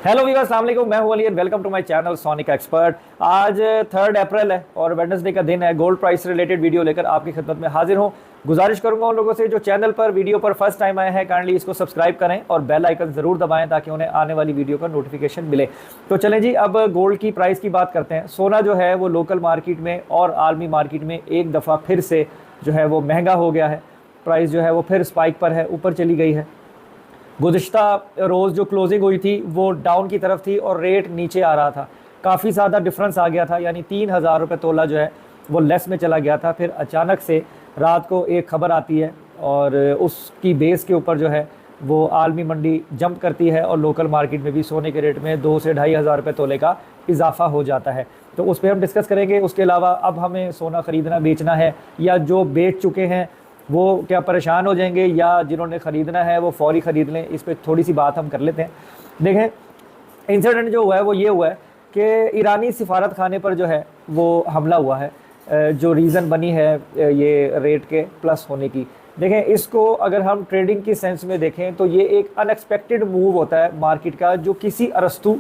Hello Weaver, अस्सलाम वालेकुम। मैं हूं Ali and welcome to my channel sonic expert. आज 3 अप्रैल है और वेडनेसडे का दिन है। गोल्ड प्राइस से रिलेटेड वीडियो लेकर आपकी खिदमत में हाजिर हूं। गुजारिश करूंगा उन लोगों से जो चैनल पर वीडियो पर फर्स्ट टाइम आए हैं, काइंडली इसको सब्सक्राइब करें और बेल आइकन जरूर दबाएं ताकि उन्हें आने वाली वीडियो का नोटिफिकेशन मिले। तो चलें जी, अब गोल्ड की प्राइस की बात करते हैं। सोना जो है वो लोकल मार्केट में और आलमी मार्केट में एक दफ़ा फिर से जो है वो महंगा हो गया है। प्राइस जो है वो फिर स्पाइक पर है, ऊपर चली गई है। गुज़िश्ता रोज़ जो क्लोजिंग हुई थी वो डाउन की तरफ थी और रेट नीचे आ रहा था। काफ़ी ज़्यादा डिफरेंस आ गया था, यानी 3,000 रुपये तोला जो है वो लेस में चला गया था। फिर अचानक से रात को एक खबर आती है और उसकी बेस के ऊपर जो है वो आलमी मंडी जंप करती है और लोकल मार्केट में भी सोने के रेट में 2 से 2,500 रुपये तोले का इजाफा हो जाता है। तो उस पर हम डिस्कस करेंगे। उसके अलावा अब हमें सोना ख़रीदना बेचना है या जो बेच चुके हैं वो क्या परेशान हो जाएंगे या जिन्होंने ख़रीदना है वो फौरी ख़रीद लें, इस पर थोड़ी सी बात हम कर लेते हैं। देखें, इंसिडेंट जो हुआ है वो ये हुआ है कि ईरानी सिफारत खाने पर जो है वो हमला हुआ है। जो रीज़न बनी है ये रेट के प्लस होने की, देखें इसको अगर हम ट्रेडिंग की सेंस में देखें तो ये एक अनएक्सपेक्टेड मूव होता है मार्केट का, जो किसी अरस्तु,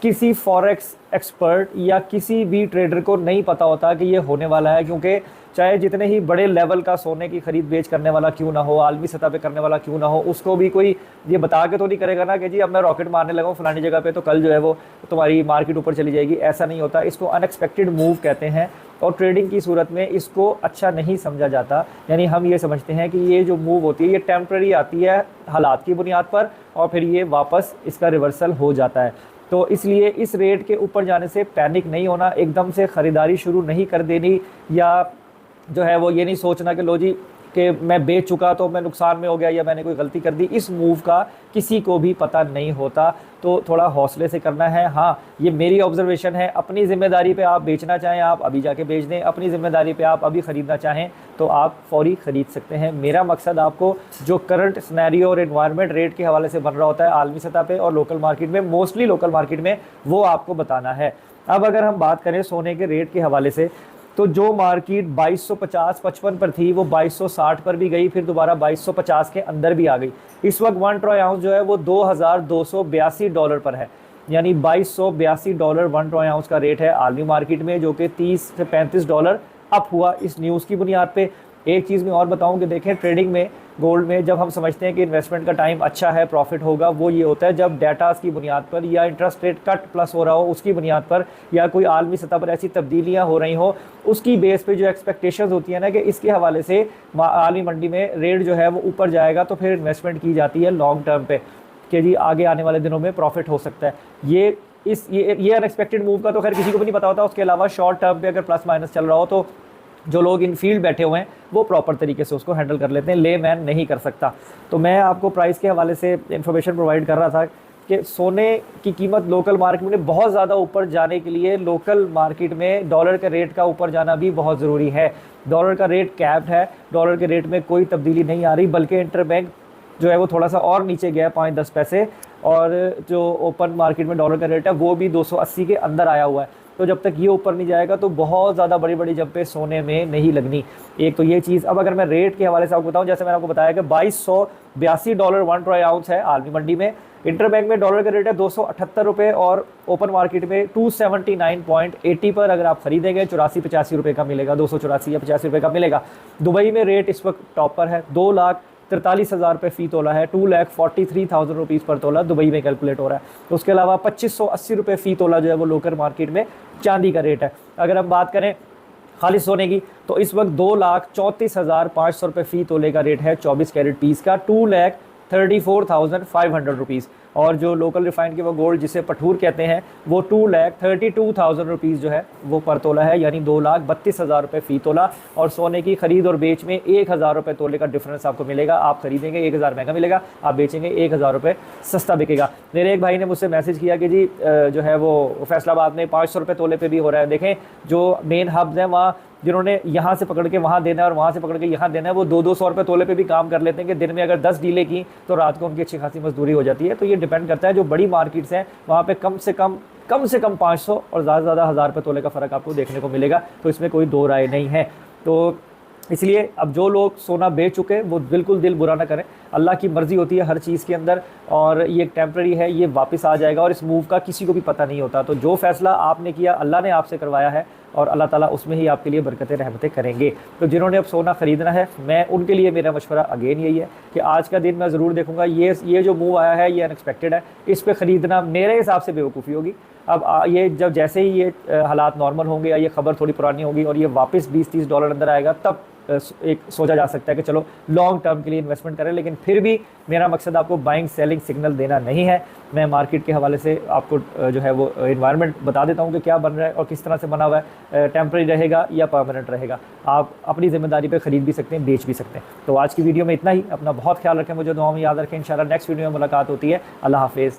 किसी फॉरेक्स एक्सपर्ट या किसी भी ट्रेडर को नहीं पता होता कि ये होने वाला है। क्योंकि चाहे जितने ही बड़े लेवल का सोने की खरीद बेच करने वाला क्यों ना हो, आलमी सतह पे करने वाला क्यों ना हो, उसको भी कोई ये बता के तो नहीं करेगा ना कि जी अब मैं रॉकेट मारने लगा हूँ फलानी जगह पे तो कल जो है वो तुम्हारी मार्केट ऊपर चली जाएगी। ऐसा नहीं होता। इसको अनएक्सपेक्टेड मूव कहते हैं और ट्रेडिंग की सूरत में इसको अच्छा नहीं समझा जाता। यानी हम ये समझते हैं कि ये जो मूव होती है ये टेम्प्रेरी आती है हालात की बुनियाद पर और फिर ये वापस इसका रिवर्सल हो जाता है। तो इसलिए इस रेट के ऊपर जाने से पैनिक नहीं होना, एकदम से ख़रीदारी शुरू नहीं कर देनी, या जो है वो ये नहीं सोचना कि लो जी कि मैं बेच चुका तो मैं नुकसान में हो गया या मैंने कोई गलती कर दी। इस मूव का किसी को भी पता नहीं होता, तो थोड़ा हौसले से करना है। हाँ, ये मेरी ऑब्जर्वेशन है। अपनी ज़िम्मेदारी पे आप बेचना चाहें आप अभी जाके बेच दें, अपनी ज़िम्मेदारी पे आप अभी ख़रीदना चाहें तो आप फौरी ख़रीद सकते हैं। मेरा मकसद आपको जो करंट सिनेरियो और एनवायरनमेंट रेट के हवाले से बन रहा होता है आलमी सतह पे और लोकल मार्केट में, मोस्टली लोकल मार्केट में, वो आपको बताना है। अब अगर हम बात करें सोने के रेट के हवाले से, तो जो मार्केट 2250-55 पर थी वो 2260 पर भी गई, फिर दोबारा 2250 के अंदर भी आ गई। इस वक्त 1 ट्रॉय आउंस जो है वो $2,282 पर है, यानी $2282 1 ट्रॉय आउंस का रेट है आलमी मार्केट में, जो कि $30 से $35 अप हुआ इस न्यूज़ की बुनियाद पे। एक चीज़ मैं और बताऊं कि देखें, ट्रेडिंग में गोल्ड में जब हम समझते हैं कि इन्वेस्टमेंट का टाइम अच्छा है, प्रॉफिट होगा, वो ये होता है जब डाटास की बुनियाद पर या इंटरेस्ट रेट कट प्लस हो रहा हो उसकी बुनियाद पर, या कोई आलमी सतह पर ऐसी तब्दीलियां हो रही हो उसकी बेस पे जो एक्सपेक्टेशंस होती है ना कि इसके हवाले से आलमी मंडी में रेट जो है वो ऊपर जाएगा, तो फिर इन्वेस्टमेंट की जाती है लॉन्ग टर्म पे कि जी आगे आने वाले दिनों में प्रॉफिट हो सकता है। ये अनएक्सपेक्टेड मूव का तो खैर किसी को भी नहीं पता होता। उसके अलावा शॉर्ट टर्म पे अगर प्लस माइनस चल रहा हो तो जो लोग इन फील्ड बैठे हुए हैं वो प्रॉपर तरीके से उसको हैंडल कर लेते हैं, ले मैन नहीं कर सकता। तो मैं आपको प्राइस के हवाले से इंफॉर्मेशन प्रोवाइड कर रहा था कि सोने की कीमत लोकल मार्केट में बहुत ज़्यादा ऊपर जाने के लिए लोकल मार्केट में डॉलर के रेट का ऊपर जाना भी बहुत ज़रूरी है। डॉलर का रेट कैप्ड है, डॉलर के रेट में कोई तब्दीली नहीं आ रही, बल्कि इंटरबैंक जो है वो थोड़ा सा और नीचे गया 5-10 पैसे, और जो ओपन मार्केट में डॉलर का रेट है वो भी 280 के अंदर आया हुआ है। तो जब तक ये ऊपर नहीं जाएगा तो बहुत ज़्यादा बड़ी बड़ी जंपें सोने में नहीं लगनी। एक तो ये चीज़। अब अगर मैं रेट के हवाले से आपको बताऊं, जैसे मैंने आपको बताया कि $2282 1 ट्रॉय आउंस है आलमी मंडी में। इंटरबैंक में डॉलर का रेट है 278 रुपये और ओपन मार्केट में 279.80 पर अगर आप खरीदेंगे 84-85 रुपये का मिलेगा, 284 या 85 रुपये का मिलेगा। दुबई में रेट इस वक्त टॉप पर है, 2,43,000 रुपये फ़ी तोला है, 2,43,000 रुपीज़ पर तोला दुबई में कैलकुलेट हो रहा है। तो उसके अलावा 2,580 रुपये फ़ी तोला जो है वो लोकल मार्केट में चांदी का रेट है। अगर हम बात करें खालिस सोने की तो इस वक्त 2,34,500 रुपये फ़ी तोले का रेट है 24 कैरेट पीस का, 2,34,500 रुपीज़। और जो लोकल रिफाइंड के वो गोल्ड जिसे पठूर कहते हैं वो 2,32,000 रुपीज़ जो है वो पर तोला है, यानी 2,32,000 रुपये फ़ी तोला। और सोने की खरीद और बेच में 1,000 रुपये तोले का डिफरेंस आपको मिलेगा। आप खरीदेंगे 1,000 महंगा मिलेगा, आप बेचेंगे 1,000 रुपये सस्ता बिकेगा। मेरे एक भाई ने मुझसे मैसेज किया कि जी जो है वो फैसलाबाद में 500 रुपये तोले पे भी हो रहा है। देखें, जो मेन हब्स हैं वहाँ जिन्होंने यहाँ से पकड़ के वहाँ देना है और वहाँ से पकड़ के यहाँ देना है, वो 200-200 रुपये तोले पे भी काम कर लेते हैं कि दिन में अगर 10 डीलें की तो रात को उनकी अच्छी खासी मजदूरी हो जाती है। तो ये डिपेंड करता है, जो बड़ी मार्केट्स हैं वहाँ पे कम से कम 500 और ज़्यादा से ज़्यादा 1,000 रुपये तोले का फ़र्क आपको देखने को मिलेगा। तो इसमें कोई दो राय नहीं है। तो इसलिए अब जो लोग सोना बेच चुके हैं वो बिल्कुल दिल बुरा ना करें, अल्लाह की मर्ज़ी होती है हर चीज़ के अंदर, और ये एक टेम्प्रेरी है, ये वापस आ जाएगा और इस मूव का किसी को भी पता नहीं होता। तो जो फ़ैसला आपने किया अल्लाह ने आपसे करवाया है और अल्लाह ताला उसमें ही आपके लिए बरकतें रहमतें करेंगे। तो जिन्होंने अब सोना ख़रीदना है, मैं उनके लिए मेरा मशवरा अगेन यही है कि आज का दिन मैं ज़रूर देखूँगा, ये जो मूव आया है ये अनएक्सपेक्टेड है, इस पर ख़रीदना मेरे हिसाब से बेवकूफ़ी होगी। अब ये जब जैसे ही ये हालात नॉर्मल होंगे या ये खबर थोड़ी पुरानी होगी और ये वापस $20-30 अंदर आएगा, तब एक सोचा जा सकता है कि चलो लॉन्ग टर्म के लिए इन्वेस्टमेंट करें। लेकिन फिर भी मेरा मकसद आपको बाइंग सेलिंग सिग्नल देना नहीं है। मैं मार्केट के हवाले से आपको जो है वो इन्वायरमेंट बता देता हूँ कि क्या बन रहा है और किस तरह से बना हुआ है, टेम्प्रेरी रहेगा या परमानेंट रहेगा। आप अपनी ज़िम्मेदारी पर ख़रीद भी सकते हैं, बेच भी सकते हैं। तो आज की वीडियो में इतना ही। अपना बहुत ख्याल रखें, मुझे दुआ में याद रखें। इंशाल्लाह नेक्स्ट वीडियो में मुलाकात होती है। अल्लाह हाफिज़।